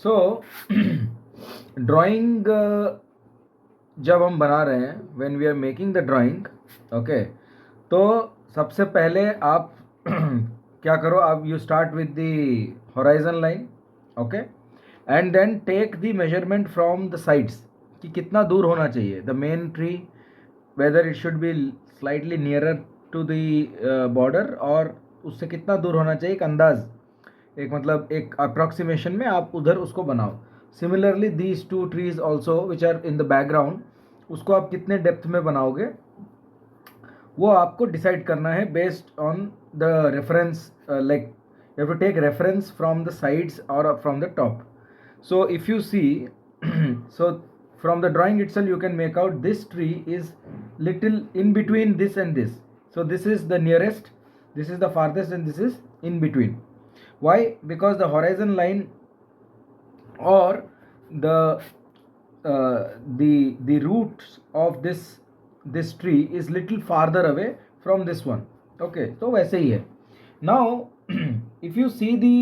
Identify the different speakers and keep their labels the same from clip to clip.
Speaker 1: सो drawing जब हम बना रहे हैं, when we are making the drawing, okay, तो सबसे पहले आप क्या करो, आप you start with the horizon line, okay, and then take the measurement from the sides कि कितना दूर होना चाहिए the main tree, whether it should be slightly nearer to the border, और उससे कितना दूर होना चाहिए, एक अंदाज, एक मतलब एक अप्रॉक्सीमेशन में आप उधर उसको बनाओ. Similarly these two trees also which are in the background, उसको आप कितने डेप्थ में बनाओगे वो आपको डिसाइड करना है based on the reference, like you have to take reference from the sides और from the top. So if you see, so from the drawing itself you can make out this tree is little in between this and this. So this is the nearest, this is the farthest, and this is in between. Why? Because the horizon line or the the roots of this tree is little farther away from this one. Okay, so वैसे ही है. Now if you see the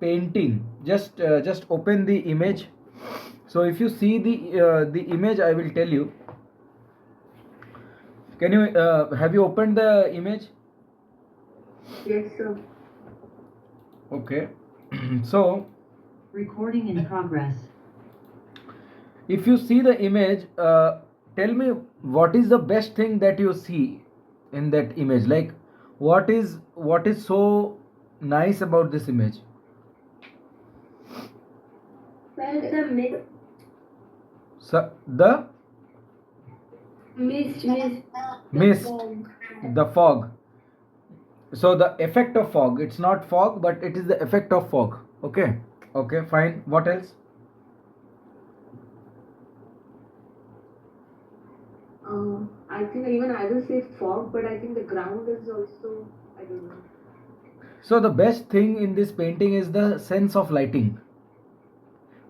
Speaker 1: painting, just open the image. So if you see the image, I will tell you. Can you have you opened the image?
Speaker 2: Yes, sir.
Speaker 1: Okay. So
Speaker 2: Recording in progress.
Speaker 1: if you see the image, tell me what is the best thing that you see in that image, like what is so nice about this image?
Speaker 2: Well, the mist.
Speaker 1: So the
Speaker 2: Mist.
Speaker 1: mist, the fog. So the effect of fog, it's not fog but it is the effect of fog. Okay, okay, fine. What else?
Speaker 2: I think even I will say fog, but I think the ground is also, I don't know.
Speaker 1: So the best thing in this painting is the sense of lighting,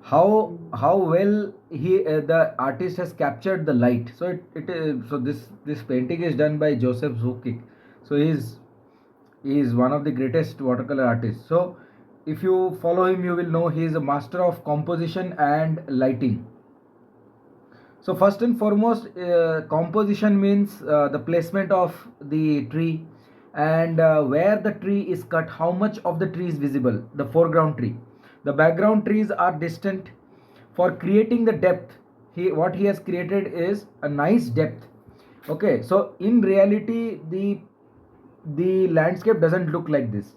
Speaker 1: how well the artist has captured the light. So so this painting is done by Joseph Zbukvick. So he is one of the greatest watercolor artists. So if you follow him you will know he is a master of composition and lighting. So first and foremost, composition means the placement of the tree, and where the tree is cut, how much of the tree is visible, the foreground tree. The background trees are distant. For creating the depth, what he has created is a nice depth. Okay, so in reality the landscape doesn't look like this.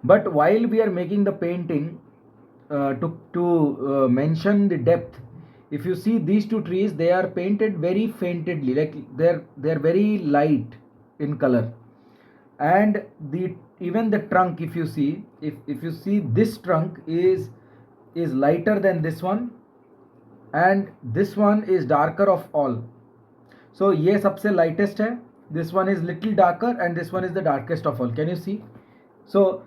Speaker 1: But while we are making the painting, to mention the depth, if you see these two trees, they are painted very faintedly, like they're very light in color. And the even the trunk, if you see, if you see, this trunk is lighter than this one, and this one is darker of all. So ये सबसे lightest है, this one is little darker, and this one is the darkest of all. Can you see? So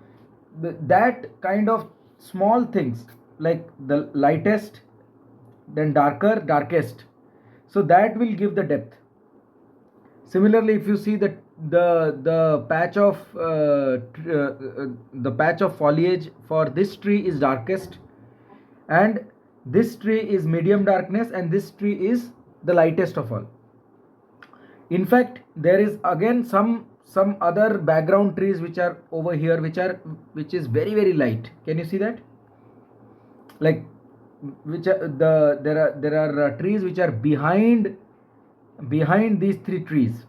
Speaker 1: that kind of small things, like the lightest, then darkest, so that will give the depth. Similarly, if you see the patch of the patch of foliage for this tree is darkest, and this tree is medium darkness, and this tree is the lightest of all. In fact, there is again some other background trees which are over here, which is very light. Can you see that? Like which are there are trees which are behind these three trees.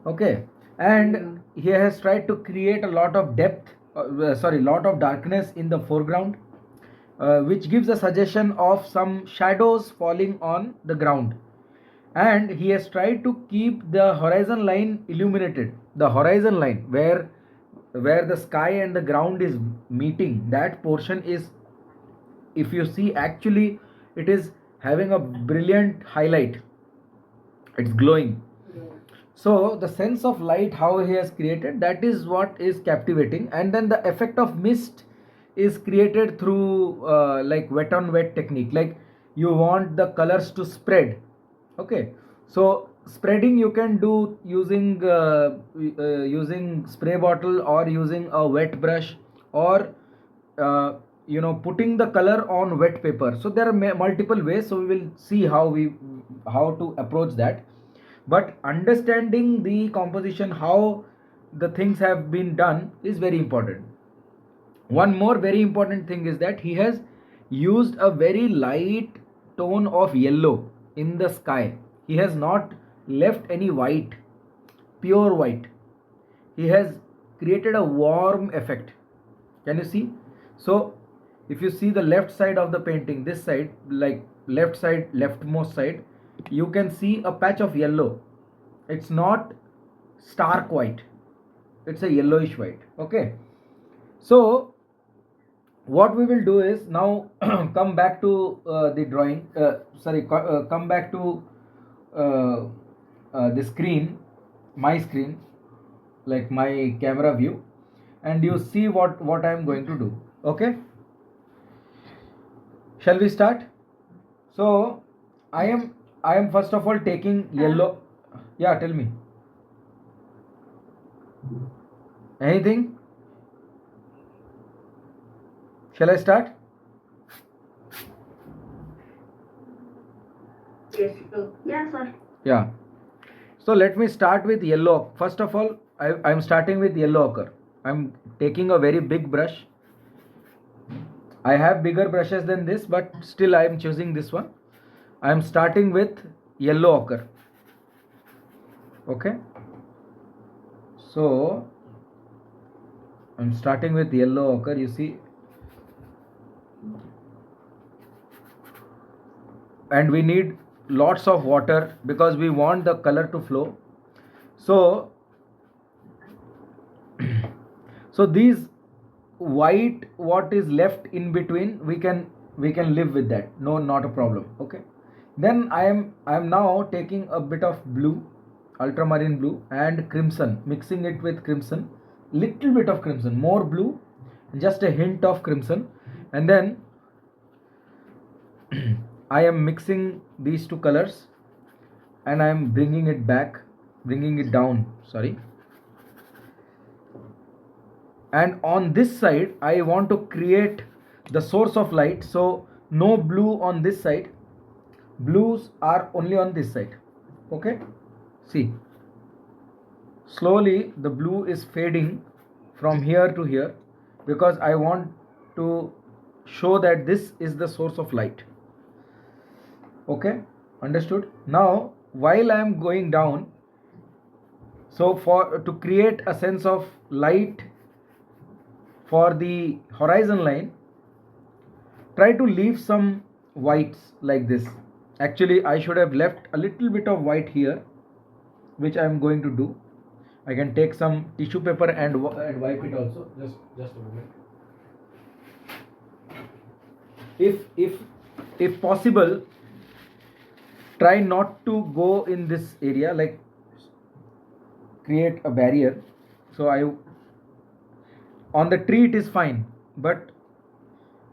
Speaker 1: Okay, and he has tried to create a lot of depth, lot of darkness in the foreground, which gives a suggestion of some shadows falling on the ground. And he has tried to keep the horizon line illuminated, the horizon line where the sky and the ground is meeting, that portion is, if you see, actually it is having a brilliant highlight, it's glowing. So the sense of light how he has created, that is what is captivating. And then the effect of mist is created through like wet on wet technique, like you want the colors to spread. Okay, so spreading you can do using using spray bottle, or using a wet brush, or putting the color on wet paper. So there are multiple ways, so we will see how to approach that. But understanding the composition, how the things have been done, is very important. One more very important thing is that he has used a very light tone of yellow in the sky. He has not left any white, pure white. He has created a warm effect. Can you see? So if you see the left side of the painting, this side, like left side, leftmost side, you can see a patch of yellow. It's not stark white, it's a yellowish white. Okay, so what we will do is now come back to the drawing, come back to uh, the screen, my screen, like my camera view, and you see what I am going to do. Okay, shall we start? So I am first of all taking yellow. Yeah, tell me anything. Shall I start?
Speaker 2: Yes, sure. Yeah, sir.
Speaker 1: Yeah. So let me start with yellow. First of all, I'm starting with yellow ochre. I'm taking a very big brush. I have bigger brushes than this, but still I am choosing this one. I am starting with yellow ochre. Okay. So I'm starting with yellow ochre. You see, and we need lots of water because we want the color to flow. So so these white, what is left in between, we can live with that. No, not a problem. Okay, then I am now taking a bit of blue, ultramarine blue, and crimson, mixing it with crimson, little bit of crimson, more blue, just a hint of crimson, and then I am mixing these two colors, and I am bringing it down, sorry. And on this side I want to create the source of light, so no blue on this side, blues are only on this side. Okay, see, slowly the blue is fading from here to here because I want to show that this is the source of light. Okay, understood? Now while I am going down, so for to create a sense of light for the horizon line, try to leave some whites like this. Actually I should have left a little bit of white here, which I am going to do. I can take some tissue paper and wipe it also. Just a moment. If possible, try not to go in this area, like create a barrier. So on the tree it is fine, but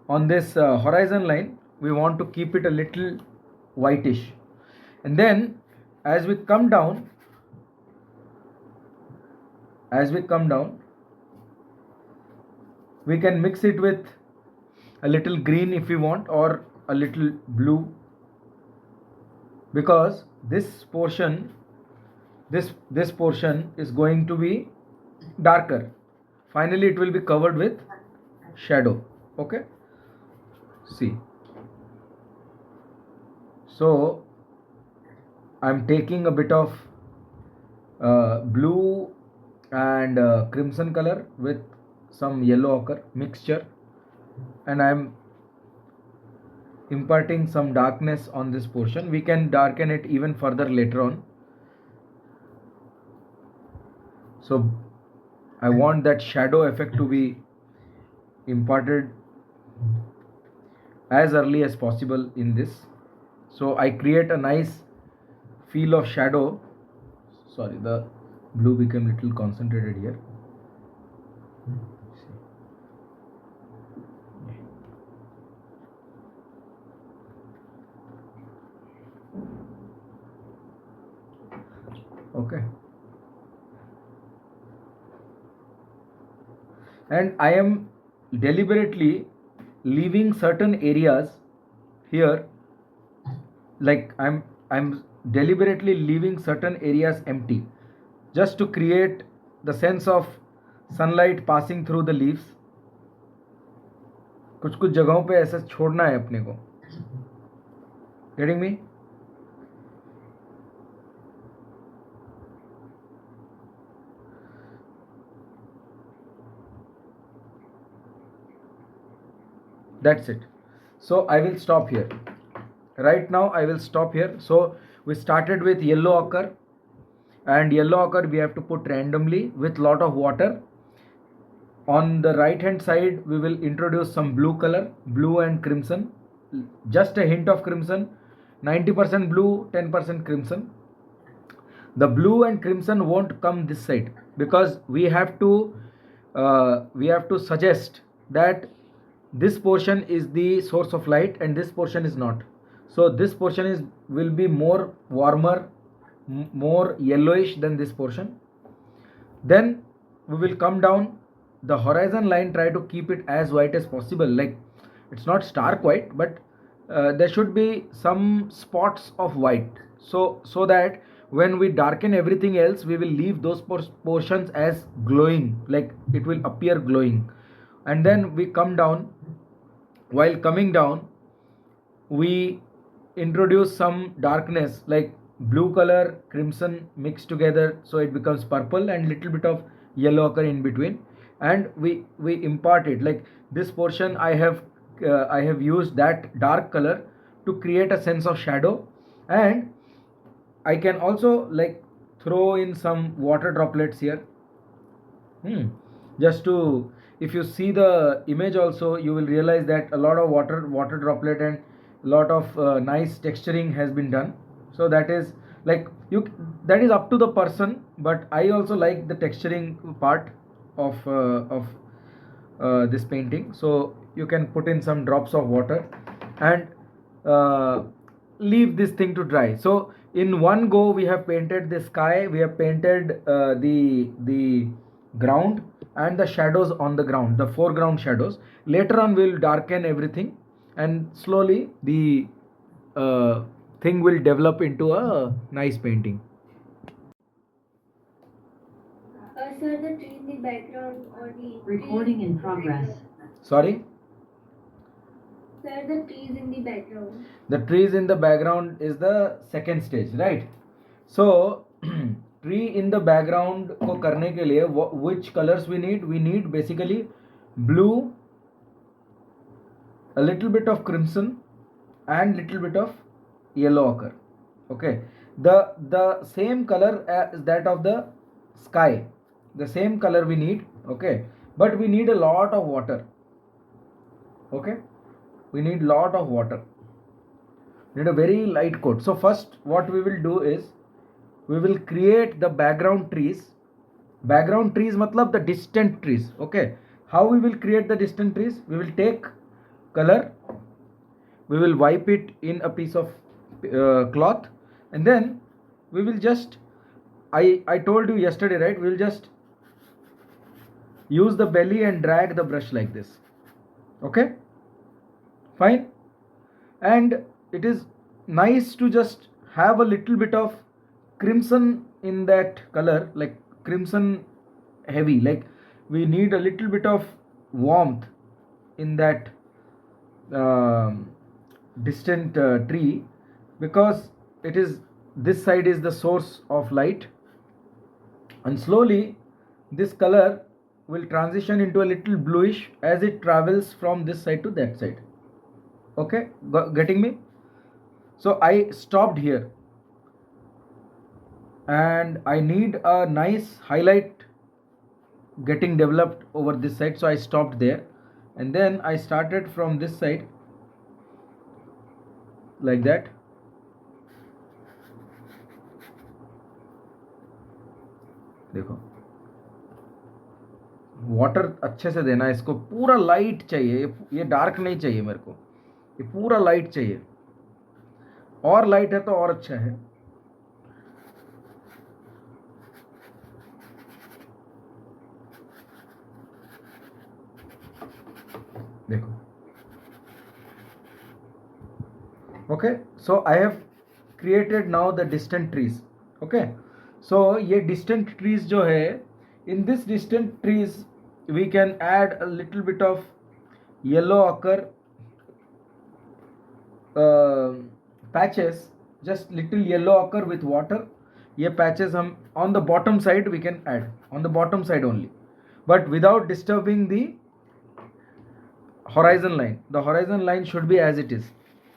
Speaker 1: on this horizon line we want to keep it a little whitish. And then as we come down, we can mix it with a little green if we want, or a little blue, because this portion is going to be darker. Finally it will be covered with shadow. Okay, see, so I'm taking a bit of blue and crimson color with some yellow ochre mixture, and I'm imparting some darkness on this portion. We can darken it even further later on. So I want that shadow effect to be imparted as early as possible in this. So I create a nice feel of shadow. Sorry, the blue became little concentrated here. Okay, and I am deliberately leaving certain areas here, like I'm deliberately leaving certain areas empty just to create the sense of sunlight passing through the leaves. कुछ कुछ जगहों पे ऐसा छोड़ना है अपने को. Getting me? That's it. So I will stop here. Right now I will stop here. So we started with yellow ochre, and yellow ochre we have to put randomly with lot of water. On the right hand side we will introduce some blue color, blue and crimson, just a hint of crimson, 90% blue, 10% crimson. The blue and crimson won't come this side because we have to suggest that this portion is the source of light and this portion is not. So this portion will be more warmer, more yellowish than this portion. Then we will come down the horizon line, try to keep it as white as possible, like it's not stark white, but there should be some spots of white, so that when we darken everything else we will leave those portions as glowing, like it will appear glowing. And then we come down. While coming down we introduce some darkness, like blue color, crimson mixed together, so it becomes purple, and little bit of yellow occur in between, and we impart it, like this portion I have used that dark color to create a sense of shadow. And I can also like throw in some water droplets here. Just to, if you see the image also, you will realize that a lot of water droplet and a lot of nice texturing has been done. So that is like that is up to the person, but I also like the texturing part of this painting. So you can put in some drops of water and leave this thing to dry. So in one go we have painted the sky, we have painted the ground and the shadows on the ground, the foreground shadows. Later on we will darken everything, and slowly the thing will develop into a nice painting.
Speaker 2: Sir, the tree in the background or the
Speaker 3: Recording in progress.
Speaker 1: Sorry?
Speaker 2: Sir, the trees in the background.
Speaker 1: The trees in the background is the second stage, right? So tree in the background को करने के लिए which colors we need? We need basically blue, a little bit of crimson, and little bit of yellow ochre. Okay, the same color as that of the sky, the same color we need. Okay, but we need a lot of water. Okay, we need lot of water, need a very light coat. So first what we will do is we will create the background trees. Background trees matlab the distant trees. Okay, how we will create the distant trees? We will take color, we will wipe it in a piece of cloth, and then we will just, I told you yesterday, right? We will just use the belly and drag the brush like this. Okay, fine. And it is nice to just have a little bit of crimson in that color, like crimson heavy, like we need a little bit of warmth in that distant tree, because it is, this side is the source of light, and slowly this color will transition into a little bluish as it travels from this side to that side. Okay, getting me? So I stopped here, and I need a nice highlight getting developed over this side, so I stopped there, and then I started from this side like that. देखो, water अच्छे से देना है इसको, पूरा light चाहिए, ये dark नहीं चाहिए मेरे को, ये पूरा लाइट चाहिए, और लाइट है तो और अच्छा है. देखो. Okay, so I have created now the distant trees. Okay, so ये distant trees जो है, in this distant trees we can add a little bit of yellow ochre patches, just little yellow ochre with water. ये patches हम on the bottom side we can add, on the bottom side only, but without disturbing the horizon line. The horizon line should be as it is,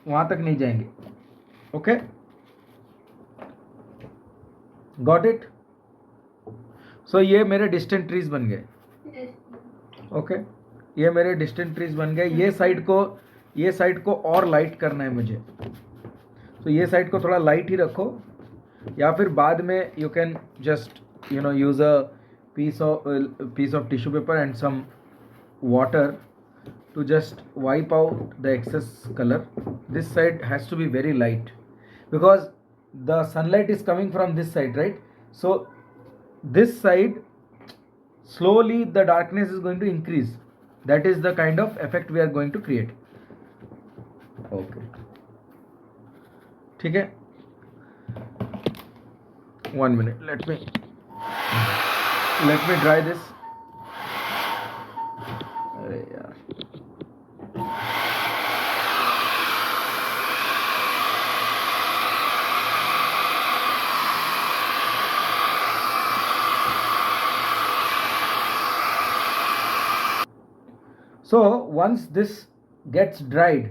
Speaker 1: वहाँ तक नहीं जाएंगे. Okay, got it? So ये मेरे distant trees बन गए. Okay, ये मेरे डिस्टेंट ट्रीज बन गए. ये साइड को और लाइट करना है मुझे, तो ये साइड को थोड़ा लाइट ही रखो, या फिर बाद में you can just use a piece of tissue paper and some water to just wipe out the excess color. This side has to be very light because the sunlight is coming from this side, right? So this side, slowly the darkness is going to increase. That is the kind of effect we are going to create. Okay, ठीक है. 1 minute, let me dry this. अरे यार, so once this gets dried,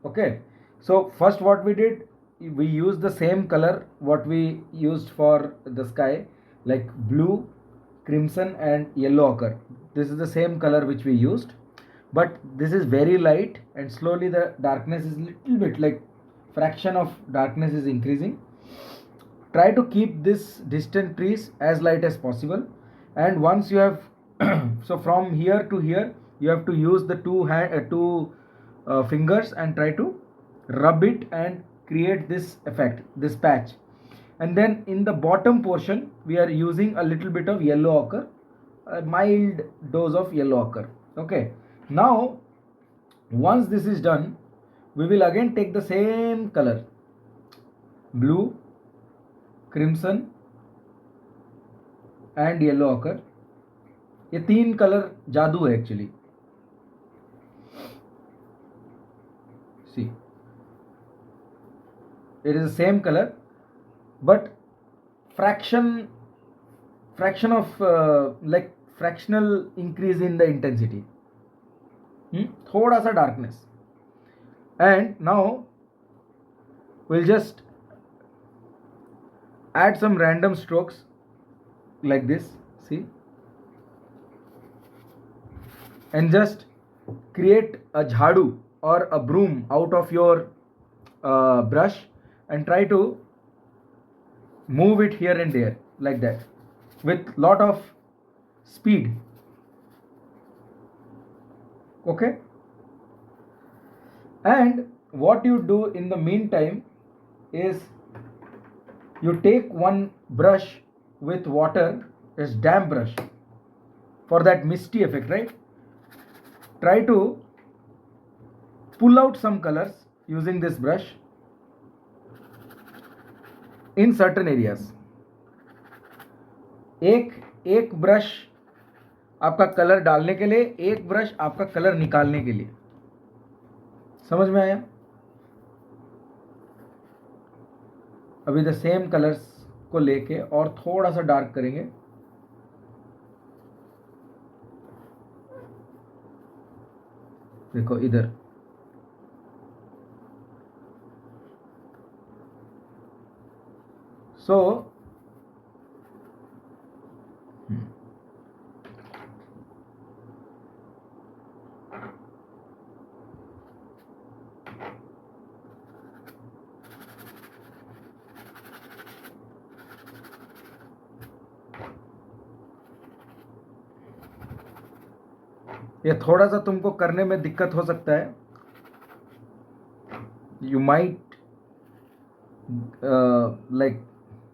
Speaker 1: okay, so first what we did, we used the same color what we used for the sky, like blue, crimson and yellow ochre. This is the same color which we used, but this is very light and slowly the darkness is little bit, like fraction of darkness is increasing. Try to keep this distant trees as light as possible, and once you have so from here to here you have to use the two fingers and try to rub it and create this effect, this patch. And then in the bottom portion we are using a little bit of yellow ochre, a mild dose of yellow ochre. Okay, now once this is done, we will again take the same color, blue, crimson and yellow ochre. ये 3 colour जादू है actually. See, it is the same color but fraction of like fractional increase in the intensity, थोड़ा सा darkness. And now we'll just add some random strokes like this, see, and just create a jhadu or a broom out of your brush and try to move it here and there like that with lot of speed. Okay, and what you do in the meantime is you take one brush with water, is damp brush, for that misty effect, right? Try to pull out some colors using this brush in certain areas. एक brush आपका colour डालने के लिए, एक brush आपका colour निकालने के लिए. समझ में आया? अभी द सेम कलर्स को लेके और थोड़ा सा डार्क करेंगे. देखो इधर, सो ये थोड़ा सा तुमको करने में दिक्कत हो सकता है. You might like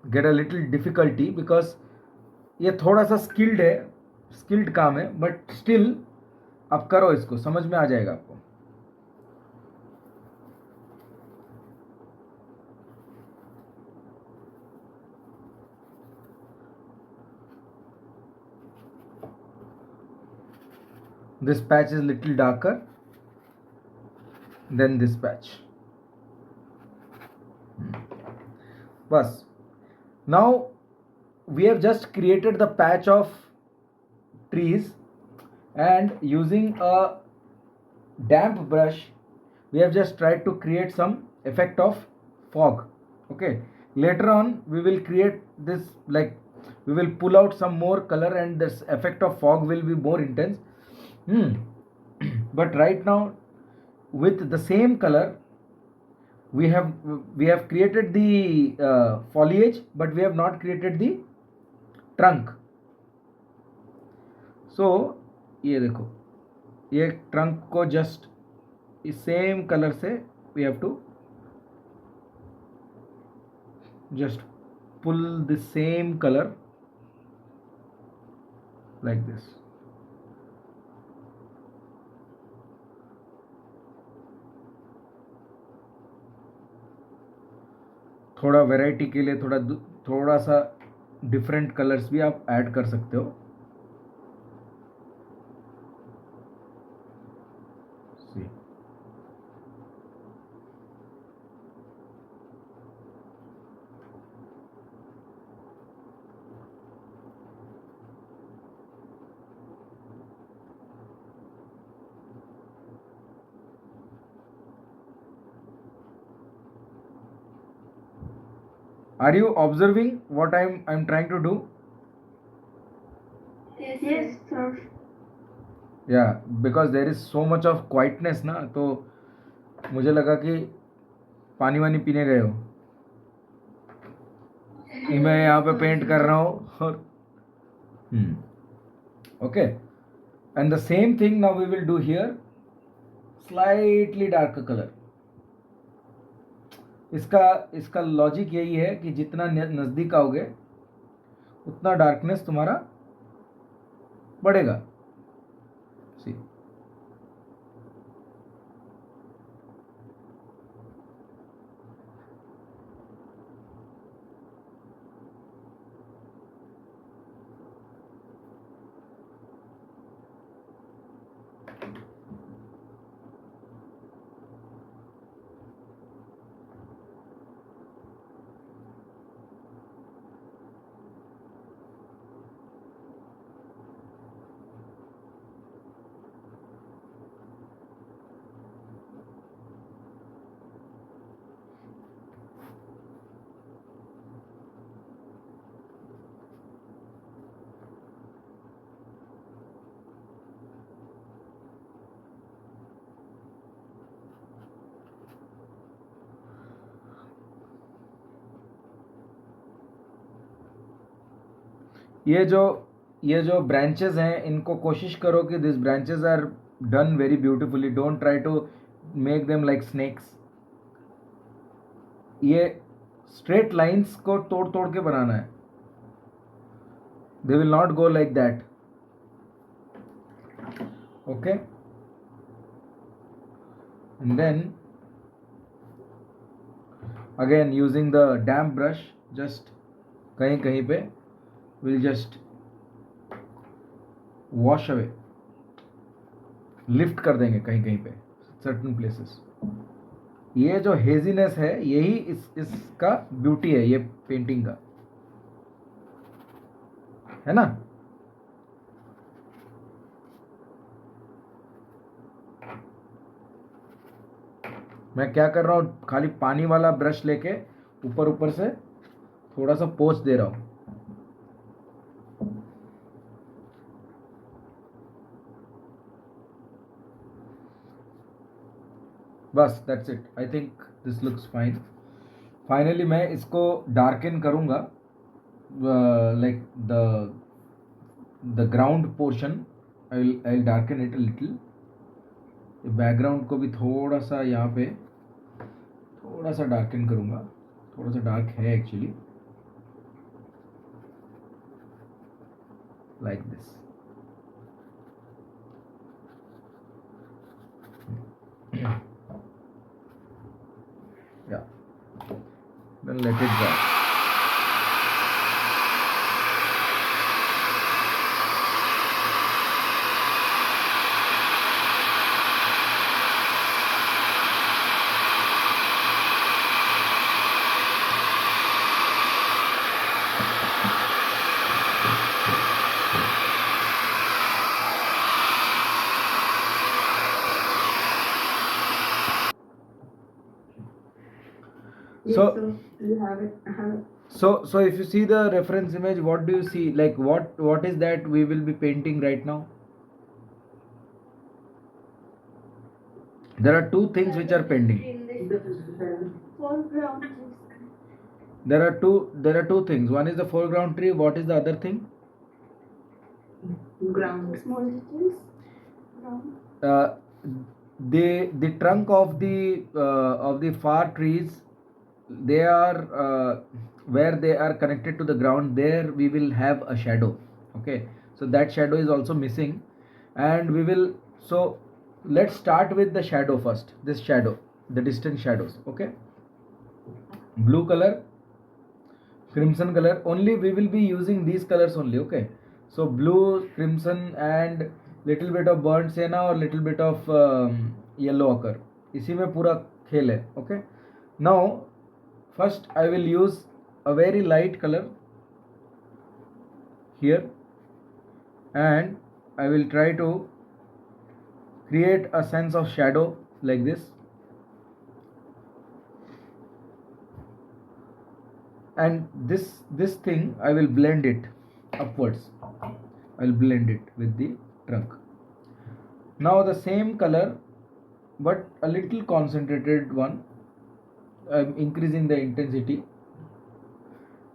Speaker 1: get a little difficulty because ये थोड़ा सा स्किल्ड काम है, बट स्टिल अब करो इसको, समझ में आ जाएगा आपको. This patch is little darker than this patch. Bas. Now we have just created the patch of trees, and using a damp brush we have just tried to create some effect of fog. Okay, later on we will create this, like we will pull out some more color and this effect of fog will be more intense. But right now with the same color we have created the foliage, but we have not created the trunk. So ये देखो, ये trunk को just इस same colour से we have to just pull the same color like this. थोड़ा variety के लिए थोड़ा सा डिफरेंट कलर्स भी आप ऐड कर सकते हो. See. Are you observing what I'm trying to do?
Speaker 2: Yes, sir.
Speaker 1: Yeah, because there is so much of quietness ना, तो मुझे लगा कि पानी वानी पीने गए हो. मैं यहाँ पे पेंट कर रहा हूँ और okay, and the same thing now we will do here, slightly darker color. इसका लॉजिक यही है कि जितना नज़दीक आओगे उतना डार्कनेस तुम्हारा बढ़ेगा. सी, ये जो ब्रांचेस हैं इनको कोशिश करो कि this branches are done very beautifully. Don't try to make them like snakes. ये स्ट्रेट लाइंस को तोड़ तोड़ के बनाना है. They will not go like that. Okay, and then again using the damp brush just कहीं कहीं पे will just wash away, lift कर देंगे कहीं कहीं पे सर्टन प्लेसेस. ये जो हेजीनेस है यही इसका ब्यूटी है, ये पेंटिंग का है ना. मैं क्या कर रहा हूँ, खाली पानी वाला ब्रश लेके ऊपर ऊपर से थोड़ा सा पोंछ दे रहा हूँ. बस that's it. I think this looks fine. Finally मैं इसको डार्कन करूँगा, like the ground portion I will darken it a little. Background को भी थोड़ा सा यहाँ पे थोड़ा सा डार्कन करूँगा. थोड़ा सा डार्क है actually, like this. and let it dry.
Speaker 2: Yes,
Speaker 1: So
Speaker 2: sir, you have it. I have it.
Speaker 1: so if you see the reference image, what do you see? Like what is that we will be painting right now? There are two things which are pending.
Speaker 2: The foreground
Speaker 1: There are two things. One is the foreground tree. What is the other thing?
Speaker 2: ground. Small details. Ground.
Speaker 1: Uh, the trunk of the far trees, they are where they are connected to the ground, there we will have a shadow. Okay, so that shadow is also missing, and we will, so let's start with the shadow first. This shadow, the distant shadows. Okay, blue color, crimson color, only we will be using these colors only. Okay, so blue, crimson and little bit of burnt sienna or little bit of yellow ochre, इसी में पूरा खेल है. Okay, now first I will use a very light color here, and I will try to create a sense of shadow like this, and this thing I will blend it upwards. I'll blend it with the trunk. Now the same color but a little concentrated one, I'm increasing the intensity,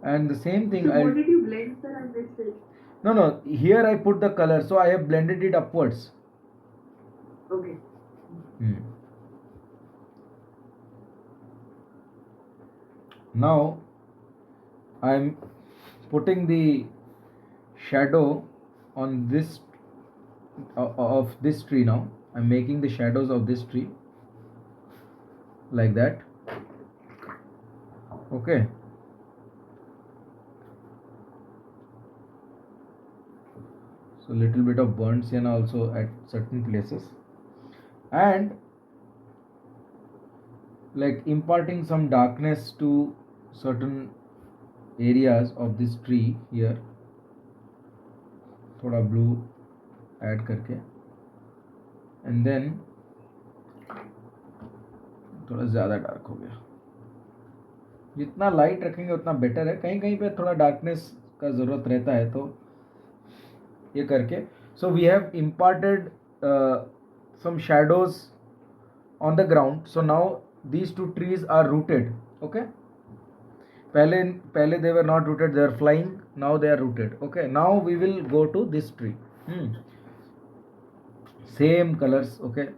Speaker 1: and the same thing.
Speaker 2: So what did you blend, sir? I missed it.
Speaker 1: No, here I put the color, so I have blended it upwards.
Speaker 2: Okay.
Speaker 1: Now I'm putting the shadow on this of this tree. Now I'm making the shadows of this tree like that. Okay, so little bit of burnt sienna also at certain places, and like imparting some darkness to certain areas of this tree here. थोड़ा blue add करके, and then थोड़ा ज़्यादा dark हो गया. जितना light रखेंगे उतना better है. कहीं कहीं पे थोड़ा डार्कनेस का ज़रूरत रहता है, तो ये करके. So we have imparted some shadows on the ground. So now these two trees are rooted. Okay, पहले they were not rooted, they are flying. Now they are rooted. Okay, now we will go to this tree. Same colors. Okay,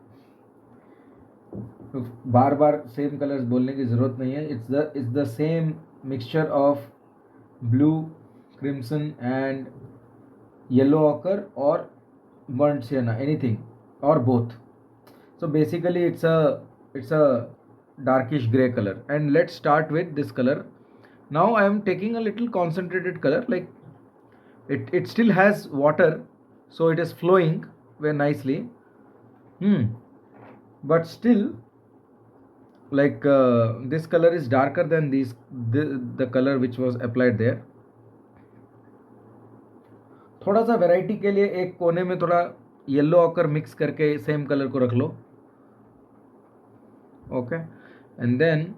Speaker 1: तो बार बार same colours बोलने की ज़रूरत नहीं है. It's the same mixture of blue, crimson and yellow occur और burnt sienna, anything or both. So basically it's a darkish gray color, and let's start with this color. Now I am taking a little concentrated color, like it still has water, so it is flowing very nicely. But still, like this color is darker than the color which was applied there. थोड़ा सा variety के लिए एक कोने में थोड़ा yellow ochre mix करके same colour को रख लो. Okay, and then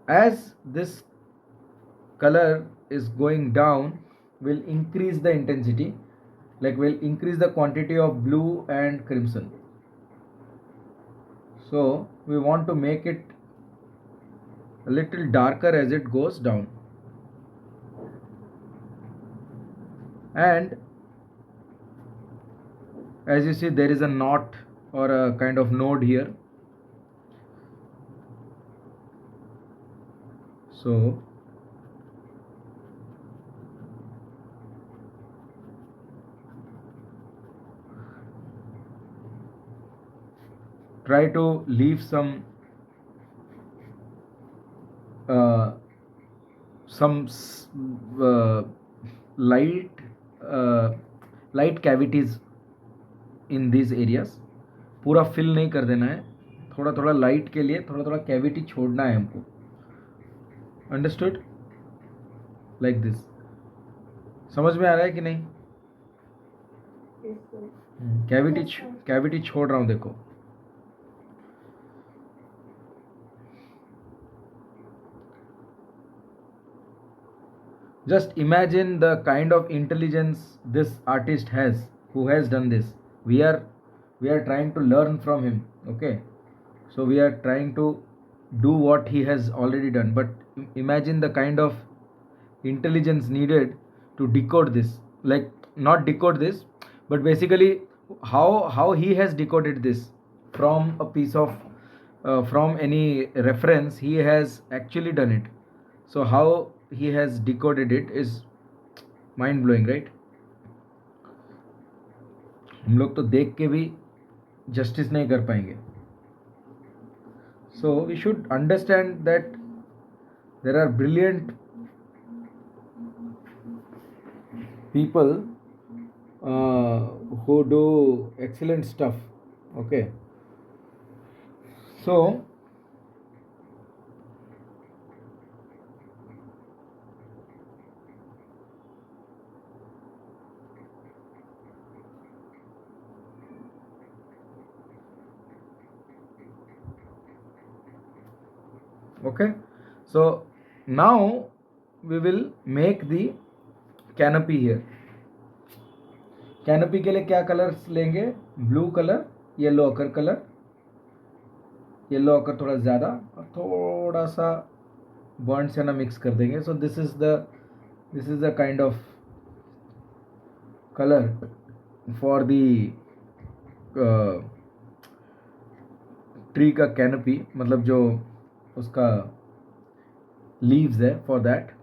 Speaker 1: as this color is going down, will increase the intensity, like will increase the quantity of blue and crimson. So we want to make it a little darker as it goes down, and as you see there is a knot or a kind of node here. So try to leave some uh, some light uh, light cavities in these areas. पूरा fill नहीं कर देना है, थोड़ा थोड़ा light के लिए थोड़ा थोड़ा कैविटी छोड़ना है हमको. अंडरस्टूड? Like this. समझ में आ रहा है कि नहीं?
Speaker 2: Yes, sir.
Speaker 1: कैविटी छोड़ रहा हूँ, देखो. Just imagine the kind of intelligence this artist has, who has done this. We are trying to learn from him. Okay, so we are trying to do what he has already done, but imagine the kind of intelligence needed to decode this. Like, not decode this, but basically how he has decoded this from a piece of from any reference. He has actually done it. So how he has decoded it is mind blowing, right? हम लोग तो देख के भी justice नहीं कर पाएंगे. So we should understand that there are brilliant people who do excellent stuff. Okay, so okay, so now we will make the canopy here. Canopy के लिए क्या कलर्स लेंगे? Blue colour, yellow occur colour, yellow occur थोड़ा ज़्यादा और थोड़ा सा burn सियाना mix कर देंगे. So this is the kind of colour for the tree का कैनोपी, मतलब जो उसका लीव्स है, for that.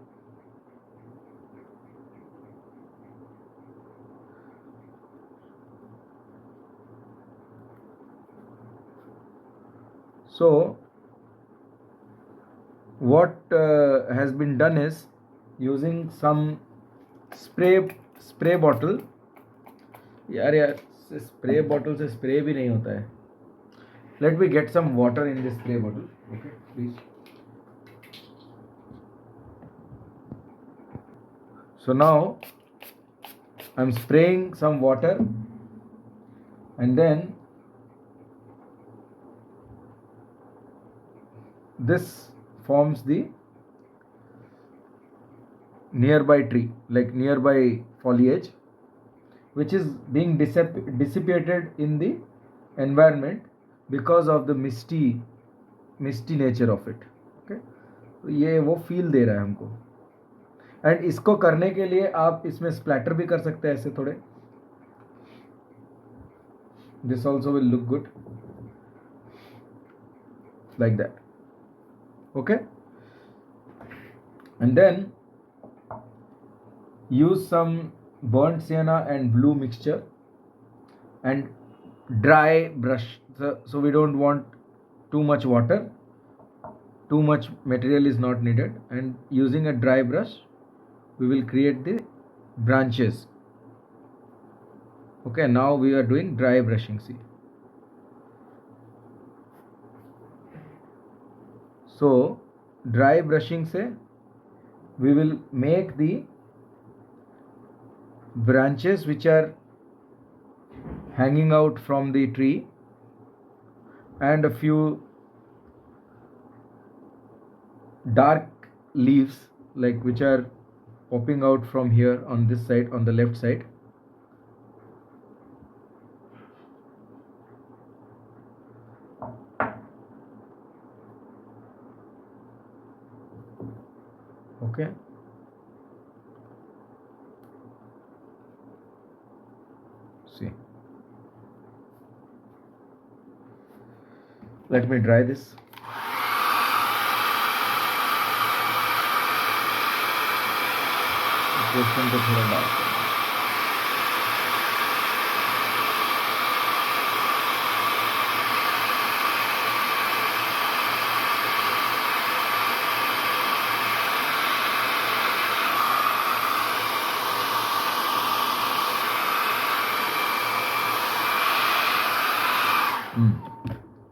Speaker 1: So what has been done is using some spray bottle. यार स्प्रे बॉटल से स्प्रे भी नहीं होता है. Let me get some water in this spray bottle. Okay, please. So now I'm spraying some water, and then this forms the nearby tree, like nearby foliage, which is being dissipated in the environment because of the misty nature of it. Okay, तो ये वो feel दे रहा है हमको. And इसको करने के लिए आप इसमें स्प्लैटर भी कर सकते हैं ऐसे थोड़े. This also will look good like that. Okay, and then use some burnt sienna and blue mixture and dry brush. So we don't want too much water, too much material is not needed, and using a dry brush we will create the branches. Okay, now we are doing dry brushing. See, so dry brushing से we will make the branches which are hanging out from the tree and a few dark leaves, like which are popping out from here on this side, on the left side. Okay, see, let me dry this. Portion को थोड़ा dark करें.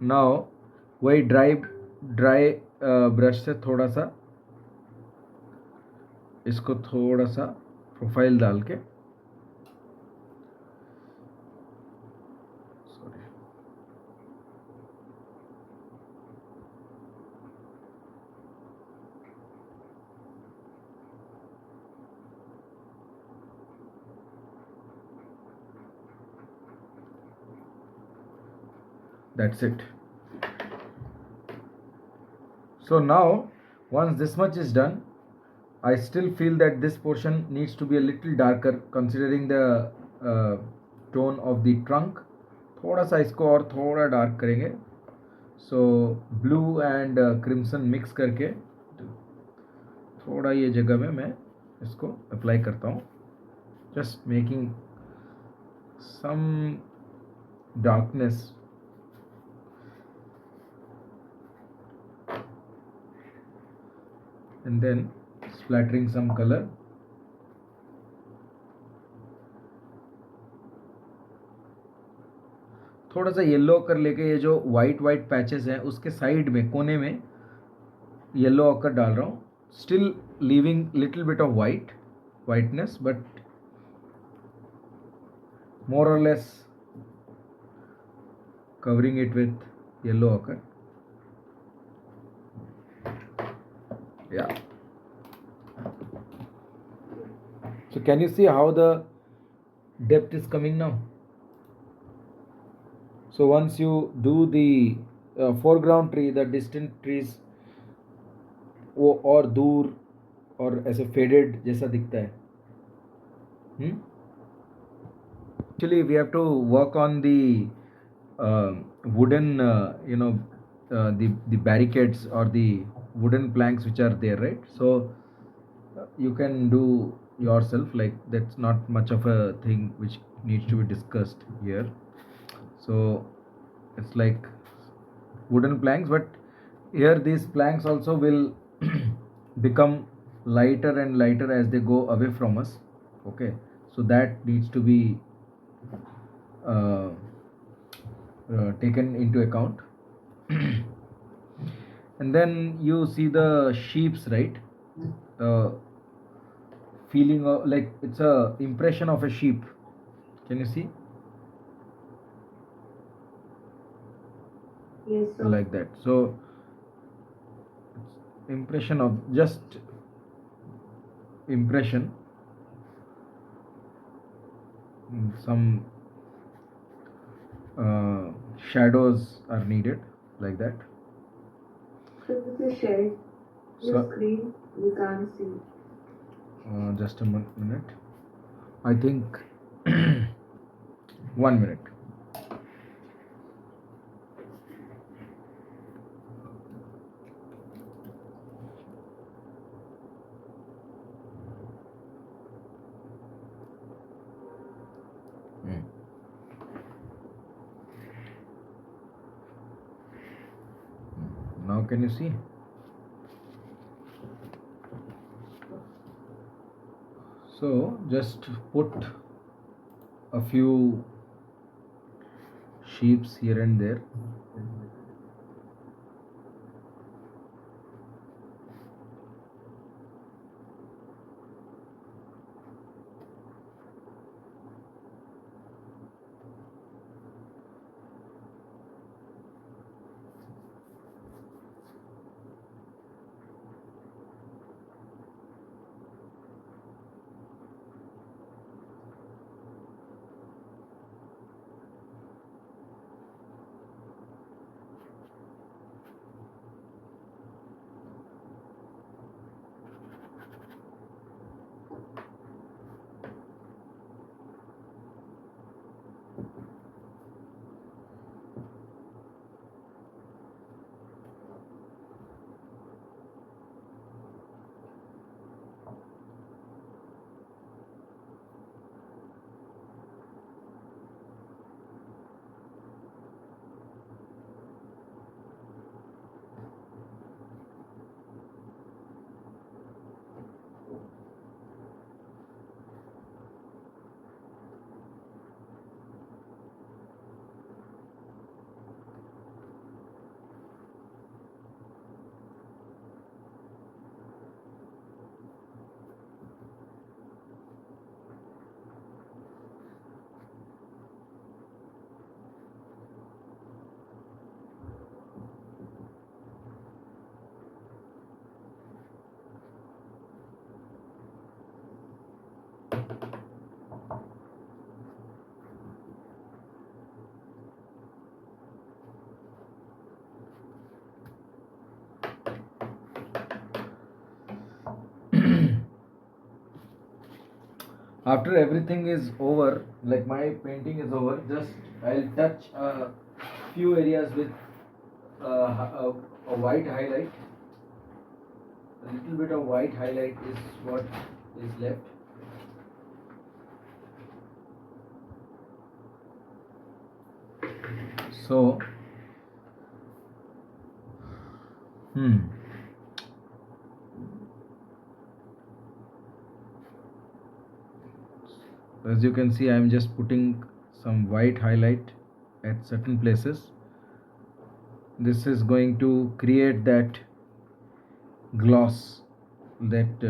Speaker 1: Now वही dry brush से थोड़ा सा इसको थोड़ा सा प्रोफाइल डाल के, sorry, that's it. So now once this much is done, I still feel that this portion needs to be a little darker considering the tone of the trunk. थोड़ा सा इसको और थोड़ा डार्क करेंगे. सो ब्लू एंड क्रिम्सन मिक्स करके थोड़ा ये जगह में मैं इसको अप्लाई करता हूँ, just making some darkness. And then splattering some color. थोड़ा सा येलो कर लेके ये जो वाइट पैचेस हैं उसके साइड में कोने में येलो ऑकर डाल रहा हूँ, still leaving little bit of whiteness, but more और less covering it with yellow ochre. Yeah. So can you see how the depth is coming now? So once you do the foreground tree, the distant trees वो और दूर और ऐसे faded जैसा दिखता है. Actually we have to work on the wooden the barricades or the wooden planks which are there, right? So you can do yourself, like that's not much of a thing which needs to be discussed here. So it's like wooden planks, but here these planks also will become lighter and lighter as they go away from us. Okay, so that needs to be taken into account. And then you see the sheeps, right? Feeling of, like it's a impression of a sheep. Can you see?
Speaker 2: Yes, sir.
Speaker 1: Like that. So impression of, just impression. Some shadows are needed, like that.
Speaker 2: So this is sharing the
Speaker 1: So-
Speaker 2: screen, we can't see.
Speaker 1: Just a minute. I think 1 minute. Now can you see? So just put a few sheeps here and there. After everything is over, like my painting is over, just I'll touch a few areas with a white highlight. A little bit of white highlight is what is left. So as you can see, I am just putting some white highlight at certain places. This is going to create that gloss, that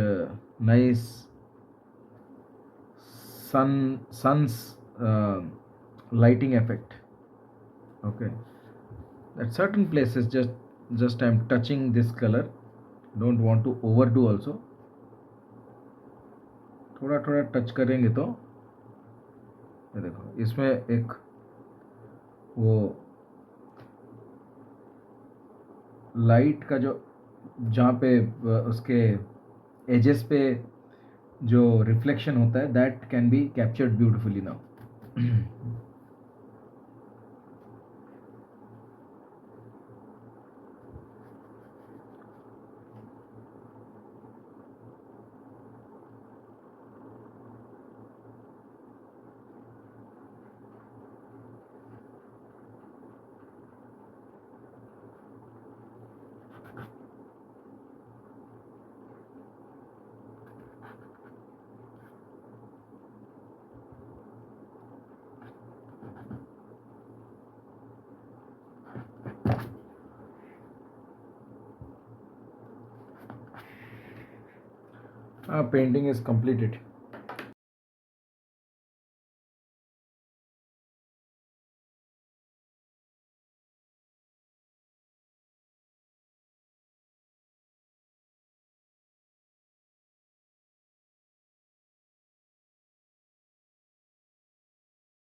Speaker 1: nice sun's lighting effect. Okay, at certain places, just I'm touching this color. Don't want to overdo also. थोड़ा थोड़ा touch करेंगे तो ये देखो, इसमें एक वो light का जो जहाँ पे उसके एजेस पे जो रिफ्लेक्शन होता है, that can be captured beautifully now. Painting is completed.